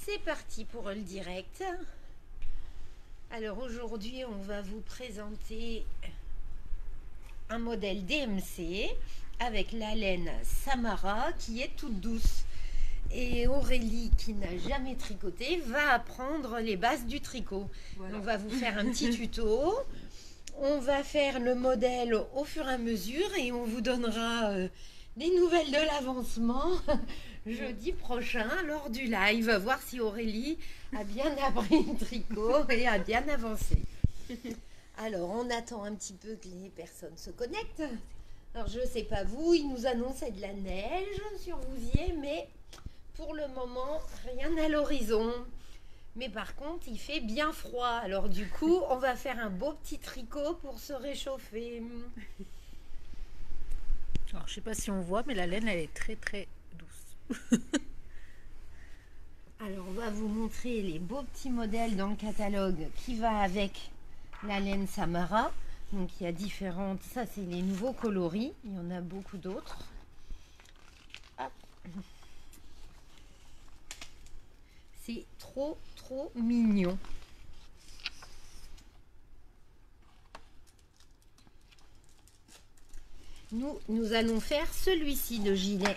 C'est parti pour le direct. Alors aujourd'hui, on va vous présenter un modèle DMC avec la laine Samara qui est toute douce. Et Aurélie, qui n'a jamais tricoté, va apprendre les bases du tricot. Voilà. On va vous faire un petit tuto. On va faire le modèle au fur et à mesure et on vous donnera des nouvelles de l'avancement jeudi prochain lors du live. Voir si Aurélie a bien appris le tricot et a bien avancé. Alors, on attend un petit peu que les personnes se connectent. Alors, je ne sais pas vous, ils nous annonçaient de la neige sur Vouziers, mais pour le moment, rien à l'horizon. Mais par contre, il fait bien froid. Alors du coup, on va faire un beau petit tricot pour se réchauffer. Alors, je sais pas si on voit, mais la laine, elle est très très douce. Alors, on va vous montrer les beaux petits modèles dans le catalogue qui va avec la laine Samara. Donc, il y a différentes... Ça, c'est les nouveaux coloris. Il y en a beaucoup d'autres. C'est trop mignon. Nous allons faire celui-ci de gilet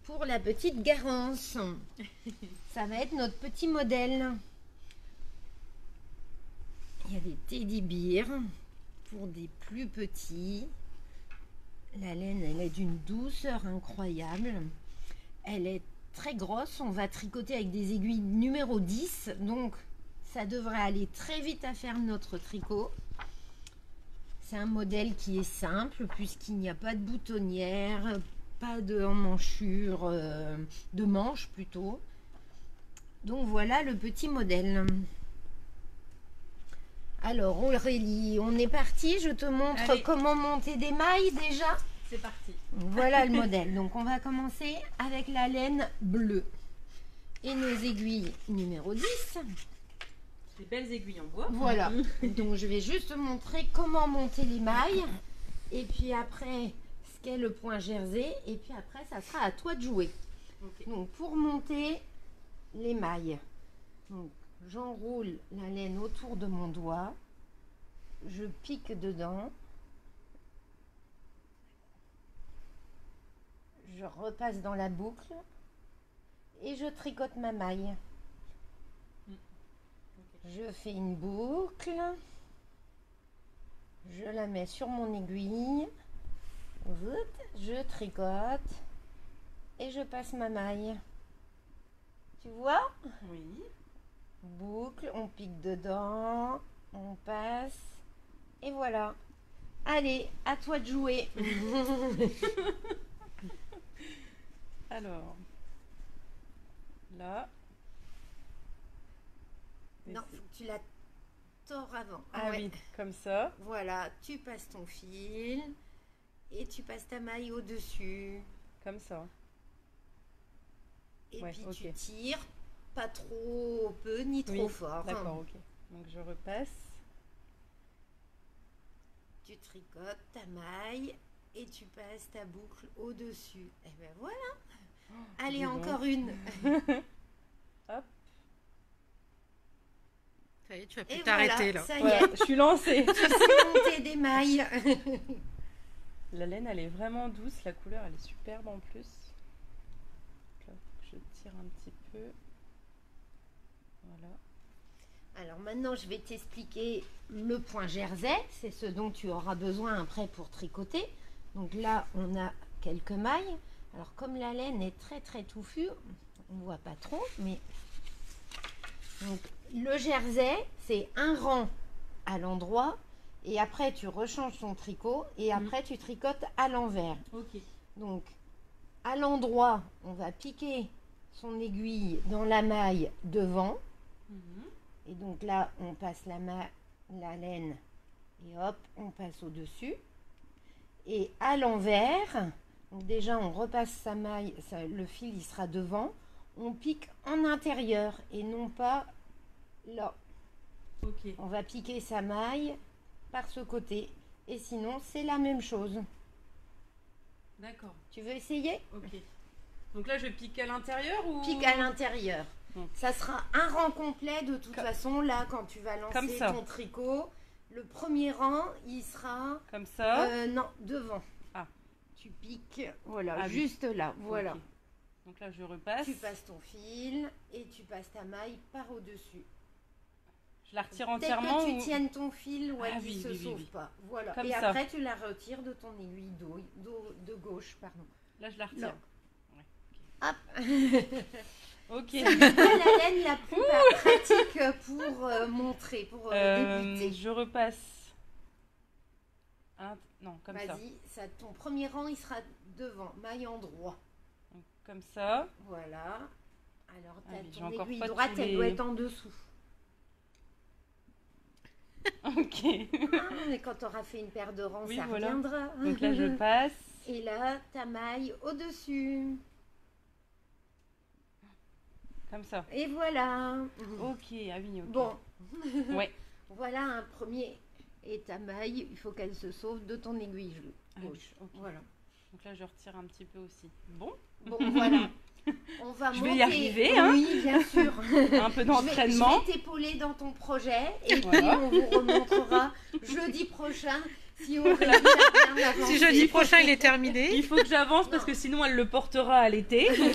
pour la petite Garance. Ça va être notre petit modèle. Il y a des teddy bears pour des plus petits. La laine, elle est d'une douceur incroyable. Elle est très grosse. On va tricoter avec des aiguilles numéro 10. Donc, ça devrait aller très vite à faire notre tricot. C'est un modèle qui est simple puisqu'il n'y a pas de boutonnière, pas de emmanchure, de manche plutôt. Donc voilà le petit modèle. Alors Aurélie, on est parti. Je te montre comment monter des mailles déjà. C'est parti. Voilà le modèle. Donc on va commencer avec la laine bleue et nos aiguilles numéro 10. Des belles aiguilles en bois. Voilà. Donc je vais juste te montrer comment monter les mailles et puis après ce qu'est le point jersey et puis après ça sera à toi de jouer. Okay. Donc pour monter les mailles, j'enroule la laine autour de mon doigt, je pique dedans. Je repasse dans la boucle et je tricote ma maille. Je fais une boucle, je la mets sur mon aiguille, je tricote et je passe ma maille. Tu vois? Oui. Boucle, on pique dedans, on passe et voilà. Allez, à toi de jouer. Alors, là. Non, faut que tu la tords avant. Ah oui, comme ça. Voilà, tu passes ton fil et tu passes ta maille au-dessus. Comme ça. Et puis tu tires, pas trop peu ni trop fort. D'accord, ok. Donc je repasse. Tu tricotes ta maille et tu passes ta boucle au-dessus. Et ben voilà. Allez, encore une. Hop. Ça y est, tu vas plus t'arrêter là. Ça y est, je suis lancée. Tu sais monter des mailles. La laine, elle est vraiment douce. La couleur, elle est superbe en plus. Là, je tire un petit peu. Voilà. Alors maintenant, je vais t'expliquer le point jersey. C'est ce dont tu auras besoin après pour tricoter. Donc là, on a quelques mailles. Alors comme la laine est très touffue, on ne voit pas trop, mais... Donc, le jersey, c'est un rang à l'endroit et après tu rechanges ton tricot et après tu tricotes à l'envers. Okay. Donc, à l'endroit, on va piquer son aiguille dans la maille devant. Et donc là, on passe la laine et hop, on passe au-dessus. Et à l'envers, donc déjà on repasse sa maille, le fil il sera devant. On pique en intérieur et non pas là. Okay. On va piquer sa maille par ce côté. Et sinon, c'est la même chose. D'accord. Tu veux essayer? Ok. Donc là, je pique à l'intérieur ou... Pique à l'intérieur. Ça sera un rang complet de toute façon. Là, quand tu vas lancer ton tricot, le premier rang, il sera... Comme ça non, devant. Ah. Tu piques, voilà, juste là, voilà. Okay. Donc là, je repasse. Tu passes ton fil et tu passes ta maille par au-dessus. Je la retire entièrement. Dès que tu tiennes ton fil, il ne se sauve pas. Voilà. Comme et ça. après, tu la retires de ton aiguille de gauche. Pardon. Là, je la retire. Hop. Ok. C'est la laine la plus pratique pour montrer, pour débuter. Je repasse. Non, comme ça. Vas-y, ton premier rang, il sera devant, maille en droit. Donc, comme ça. Voilà. Alors, ton aiguille droite, elle doit être en dessous. Ok. Et quand tu auras fait une paire de rangs, ça reviendra. Donc là, je passe. Et là, ta maille au-dessus. Comme ça. Et voilà. Ok, ah oui, ok. Bon. Ouais. Voilà un premier. Et ta maille, il faut qu'elle se sauve de ton aiguille gauche. Okay. Voilà. Donc là, je retire un petit peu aussi. Bon, voilà. On va je vais y arriver. Hein. Oui, bien sûr. Un peu d'entraînement. Je vais t'épauler dans ton projet. Et puis, on vous remontrera jeudi prochain. Si jeudi prochain il est terminé. Il faut que j'avance parce que sinon elle le portera à l'été. Non.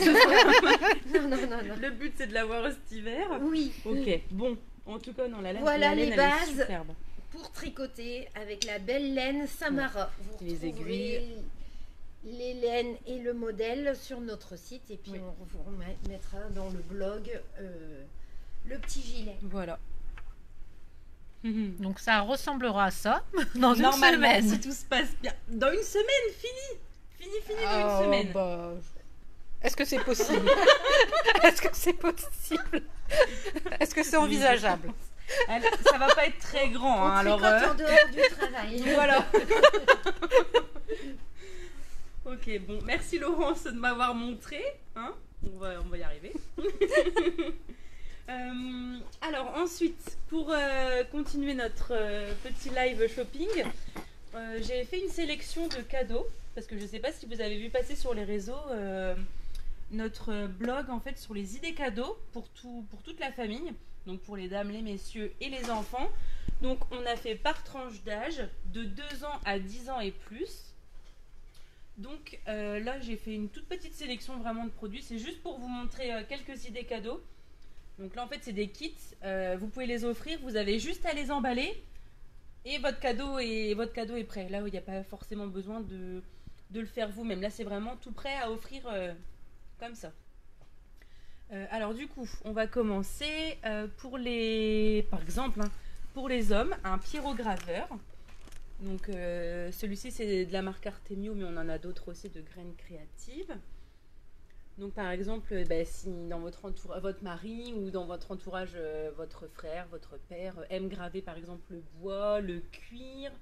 Le but c'est de l'avoir cet hiver. Oui. Ok, bon. En tout cas, non, la laine, voilà les bases elle est superbe. pour tricoter avec la belle laine Samara. Vous les aiguilles, les laines et le modèle sur notre site. Et puis on vous remettra dans le blog le petit gilet. Voilà. Donc ça ressemblera à ça dans une Normalement, semaine. si tout se passe bien. Dans une semaine, fini dans une semaine. Est-ce que c'est possible? Est-ce que c'est possible? Est-ce que c'est envisageable? Ça va pas être très grand. On tricote en dehors du travail. Voilà. Ok, bon, merci Laurence de m'avoir montré. Hein, on va y arriver. Alors ensuite, pour continuer notre petit live shopping, j'ai fait une sélection de cadeaux parce que je ne sais pas si vous avez vu passer sur les réseaux notre blog en fait sur les idées cadeaux pour toute la famille, donc pour les dames, les messieurs et les enfants. Donc on a fait par tranche d'âge de 2 ans à 10 ans et plus. Donc là j'ai fait une toute petite sélection vraiment de produits, c'est juste pour vous montrer quelques idées cadeaux. Donc là en fait c'est des kits, vous pouvez les offrir, vous avez juste à les emballer et votre cadeau est prêt. Là où il n'y a pas forcément besoin de le faire vous-même, là c'est vraiment tout prêt à offrir comme ça. Alors du coup on va commencer par exemple pour les hommes, un pyrograveur. Donc celui-ci c'est de la marque Artemio, mais on en a d'autres aussi de graines créatives. Donc par exemple, si dans votre mari ou dans votre entourage, votre frère, votre père aime graver par exemple le bois, le cuir,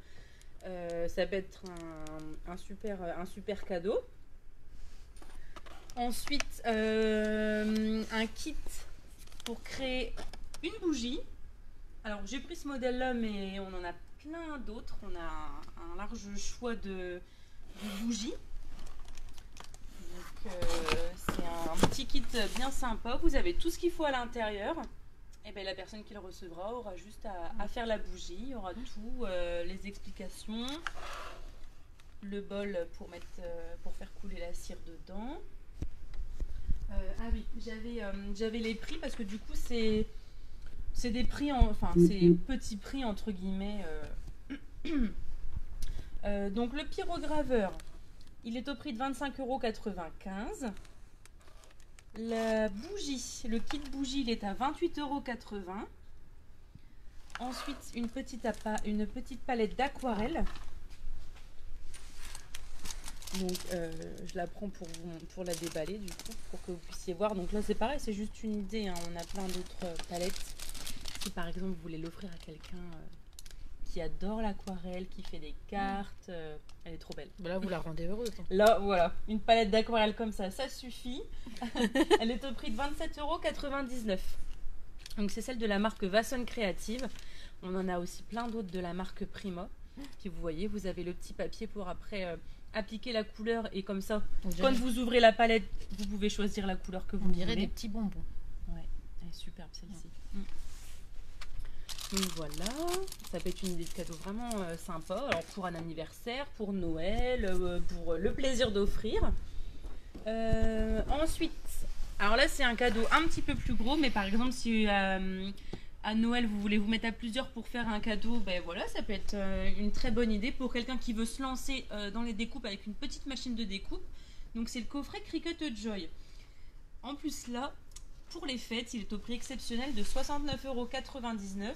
ça peut être un super cadeau. Ensuite, un kit pour créer une bougie. Alors j'ai pris ce modèle-là, mais on en a plein d'autres. On a un large choix de bougies. C'est un petit kit bien sympa. Vous avez tout ce qu'il faut à l'intérieur. Et bien la personne qui le recevra aura juste à faire la bougie. Il y aura tout, les explications, le bol pour faire couler la cire dedans. Ah oui, j'avais les prix parce que du coup c'est des prix, c'est petits prix entre guillemets. Donc le pyrograveur, il est au prix de 25,95 €. La bougie, le kit bougie, il est à 28,80 €. Ensuite, une petite palette d'aquarelle. Donc, je la prends pour la déballer, du coup, pour que vous puissiez voir. Donc là, c'est pareil, c'est juste une idée. Hein. On a plein d'autres palettes. Si par exemple, vous voulez l'offrir à quelqu'un qui adore l'aquarelle, qui fait des cartes, elle est trop belle. Là, vous la rendez heureuse. Là, voilà, une palette d'aquarelle comme ça suffit. Elle est au prix de 27,99 €. Donc, c'est celle de la marque Vasson Créative. On en a aussi plein d'autres de la marque Prima. Puis vous voyez, vous avez le petit papier pour après appliquer la couleur. Et comme ça, quand vous ouvrez la palette, vous pouvez choisir la couleur que vous voulez. On dirait des petits bonbons. Ouais. est superbe celle-ci. Donc voilà, ça peut être une idée de cadeau vraiment sympa. Alors pour un anniversaire, pour Noël, pour le plaisir d'offrir. Ensuite, alors là c'est un cadeau un petit peu plus gros, mais par exemple si à Noël vous voulez vous mettre à plusieurs pour faire un cadeau, ben voilà, ça peut être une très bonne idée pour quelqu'un qui veut se lancer dans les découpes avec une petite machine de découpe. Donc c'est le coffret Cricut Joy. En plus là, pour les fêtes, il est au prix exceptionnel de 69,99 €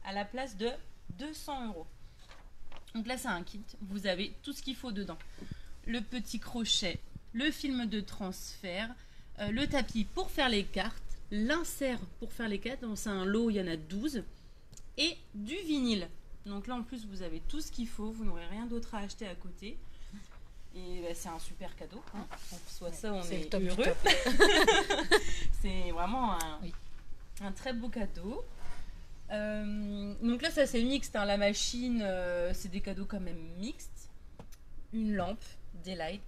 à la place de 200 €. Donc là c'est un kit, vous avez tout ce qu'il faut dedans. Le petit crochet, le film de transfert, le tapis pour faire les cartes, l'insert pour faire les cartes, donc c'est un lot, il y en a 12, et du vinyle. Donc là en plus vous avez tout ce qu'il faut, vous n'aurez rien d'autre à acheter à côté. Et bah, c'est un super cadeau, hein. On reçoit ça, on est heureux. C'est vraiment un très beau cadeau. Donc là ça c'est mixte, hein. La machine c'est des cadeaux quand même mixtes. Une lampe, des lights.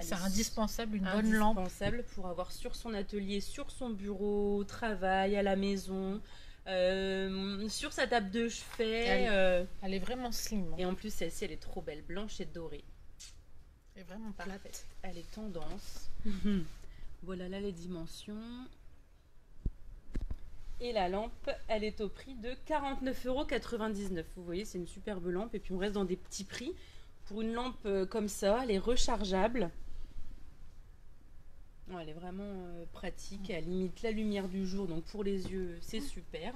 C'est indispensable, une bonne lampe. Indispensable pour avoir sur son atelier, sur son bureau, au travail, à la maison, sur sa table de chevet. Elle est vraiment slim. Et en plus celle-ci elle est trop belle, blanche et dorée. Elle est vraiment plate. Elle est tendance. Voilà là les dimensions. Et la lampe, elle est au prix de 49,99 €. Vous voyez, c'est une superbe lampe. Et puis on reste dans des petits prix. Pour une lampe comme ça, elle est rechargeable. Ouais, elle est vraiment pratique. Elle limite la lumière du jour. Donc pour les yeux, c'est super.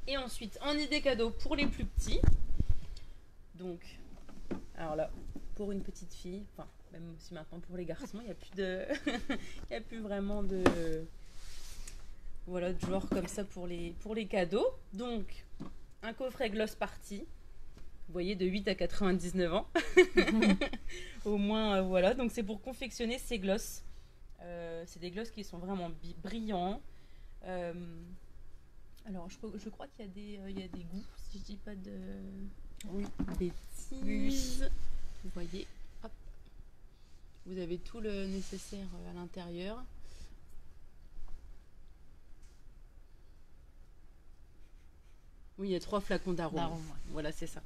Et ensuite, en idée cadeau pour les plus petits. Donc, alors là, pour une petite fille, enfin, même si maintenant pour les garçons, il n'y a plus de... il n'y a plus vraiment de... Voilà, de genre comme ça pour les cadeaux. Donc, un coffret Gloss Party. Vous voyez, de 8 à 99 ans. Au moins, voilà. Donc, c'est pour confectionner ces glosses. C'est des glosses qui sont vraiment brillants. Alors, je crois qu'il y a des goûts, si je dis pas de bêtises. Vous voyez, hop. Vous avez tout le nécessaire à l'intérieur. Oui, il y a 3 flacons d'arôme. Ouais. Voilà, c'est ça.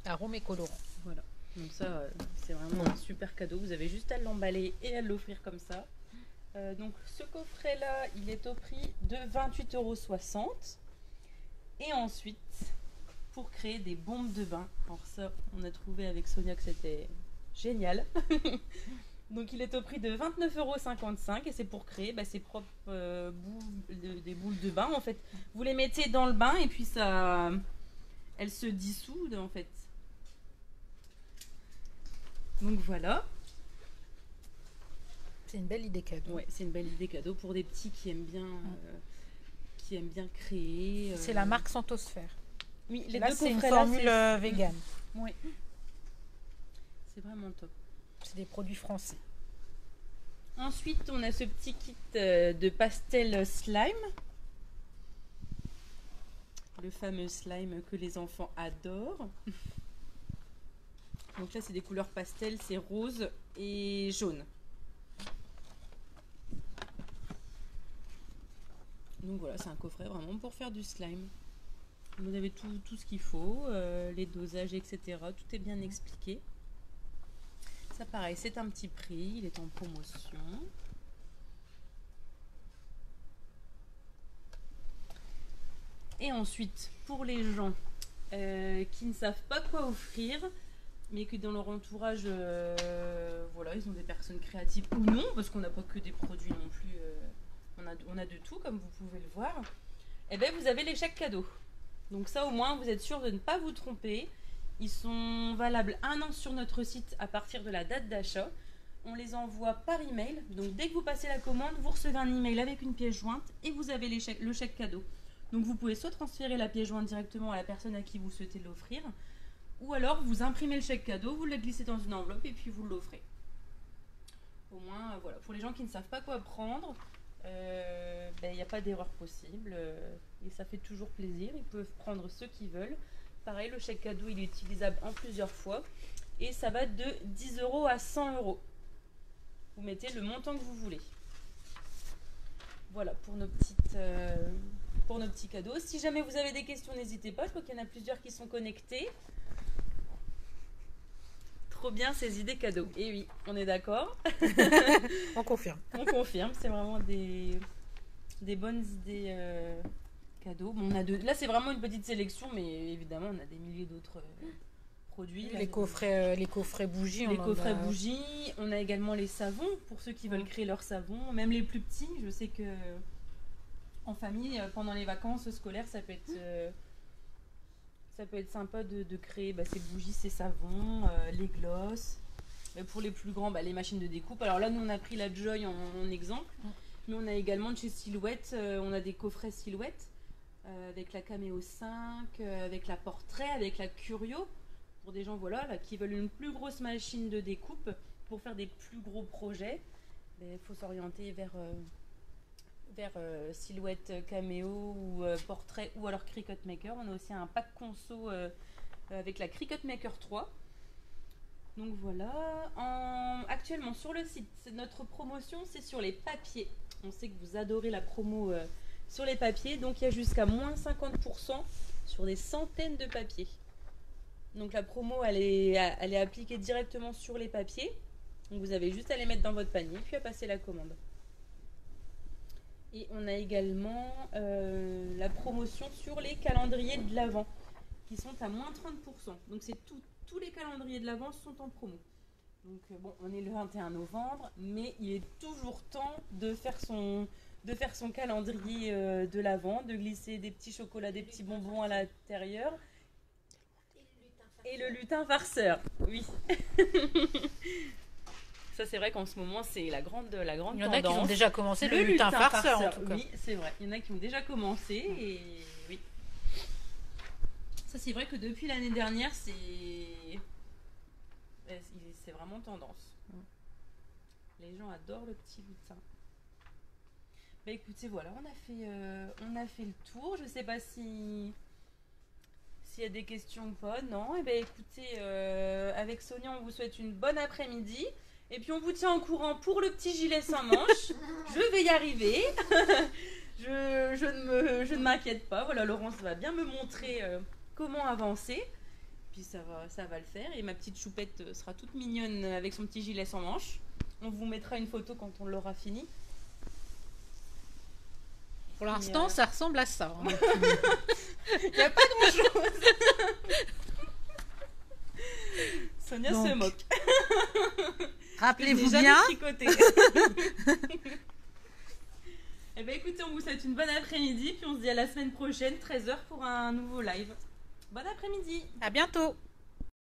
Arôme et colorant. Voilà. Donc ça, c'est vraiment un super cadeau. Vous avez juste à l'emballer et à l'offrir comme ça. Donc ce coffret-là, il est au prix de 28,60 €. Et ensuite, pour créer des bombes de bain. Alors ça, on a trouvé avec Sonia que c'était génial. Donc il est au prix de 29,55 € et c'est pour créer ses propres des boules de bain en fait. Vous les mettez dans le bain et puis ça, elles se dissoudent en fait. Donc voilà. C'est une belle idée cadeau. Ouais, c'est une belle idée cadeau pour des petits qui aiment bien créer. C'est la marque Santosphère. Oui, les là, deux c'est une coffrets formule là, vegan. Oui. C'est vraiment top. C'est des produits français. Ensuite, on a ce petit kit de pastel slime. Le fameux slime que les enfants adorent. Donc là, c'est des couleurs pastel, c'est rose et jaune. Donc voilà, c'est un coffret vraiment pour faire du slime. Vous avez tout ce qu'il faut, les dosages, etc. Tout est bien expliqué. Ça pareil, c'est un petit prix, il est en promotion. Et ensuite, pour les gens qui ne savent pas quoi offrir, mais que dans leur entourage, voilà, ils ont des personnes créatives ou non, parce qu'on n'a pas que des produits non plus, on a de tout comme vous pouvez le voir. Et bien vous avez les chèques cadeaux. Donc ça au moins vous êtes sûr de ne pas vous tromper. Ils sont valables 1 an sur notre site à partir de la date d'achat. On les envoie par email. Donc dès que vous passez la commande, vous recevez un email avec une pièce jointe et vous avez le chèque cadeau. Donc vous pouvez soit transférer la pièce jointe directement à la personne à qui vous souhaitez l'offrir, ou alors vous imprimez le chèque cadeau, vous le glissez dans une enveloppe et puis vous l'offrez. Au moins, voilà, pour les gens qui ne savent pas quoi prendre, il n'y a pas d'erreur possible et ça fait toujours plaisir. Ils peuvent prendre ce qu'ils veulent. Pareil, le chèque cadeau il est utilisable en plusieurs fois et ça va de 10 € à 100 €. Vous mettez le montant que vous voulez. pour nos petits cadeaux. Si jamais vous avez des questions, n'hésitez pas. Je crois qu'il y en a plusieurs qui sont connectés. Trop bien ces idées cadeaux. Et oui, on est d'accord. On confirme. On confirme, c'est vraiment des bonnes idées cadeaux. Bon, là, c'est vraiment une petite sélection, mais évidemment, on a des milliers d'autres produits. Là, Les coffrets bougies. Les coffrets bougies. On a également les savons, pour ceux qui veulent créer leur savon. Même les plus petits, je sais que en famille, pendant les vacances scolaires, ça peut être sympa de créer ces bougies, ces savons, les glosses. Mais pour les plus grands, les machines de découpe. Alors là, nous, on a pris la Joy en exemple. Mais on a également de chez Silhouette, on a des coffrets Silhouette avec la Cameo 5, avec la Portrait, avec la Curio. Pour des gens qui veulent une plus grosse machine de découpe pour faire des plus gros projets. Il faut s'orienter vers Silhouette, Cameo ou Portrait ou alors Cricut Maker. On a aussi un pack conso avec la Cricut Maker 3. Donc voilà. Actuellement sur le site, notre promotion c'est sur les papiers. On sait que vous adorez la promo sur les papiers. Donc il y a jusqu'à moins 50% sur des centaines de papiers. Donc la promo elle est appliquée directement sur les papiers. Donc vous avez juste à les mettre dans votre panier puis à passer la commande. Et on a également la promotion sur les calendriers de l'Avent qui sont à moins 30%. Donc c'est tous les calendriers de l'Avent sont en promo. Donc on est le 21 novembre, mais il est toujours temps de faire son calendrier de l'Avent, de glisser des petits chocolats, des petits bonbons à l'intérieur. Et le lutin farceur, oui. Ça, c'est vrai qu'en ce moment, c'est la grande tendance. Il y en a qui ont déjà commencé le lutin farceur, en tout cas. Oui, c'est vrai. Il y en a qui ont déjà commencé, et oui. Ça, c'est vrai que depuis l'année dernière, c'est vraiment tendance. Les gens adorent le petit lutin. Écoutez, voilà, on a fait le tour. Je sais pas s'il y a des questions ou pas. Non, écoutez, avec Sonia, on vous souhaite une bonne après-midi. Et puis on vous tient au courant pour le petit gilet sans manche. Je vais y arriver. je ne m'inquiète pas. Voilà, Laurence va bien me montrer comment avancer. Puis ça va le faire. Et ma petite choupette sera toute mignonne avec son petit gilet sans manche. On vous mettra une photo quand on l'aura fini. Pour l'instant, ça ressemble à ça. Il n'y a pas grand-chose. Sonia se moque. Rappelez-vous bien. Écoutez, on vous souhaite une bonne après-midi. Puis on se dit à la semaine prochaine, 13h, pour un nouveau live. Bon après-midi. À bientôt.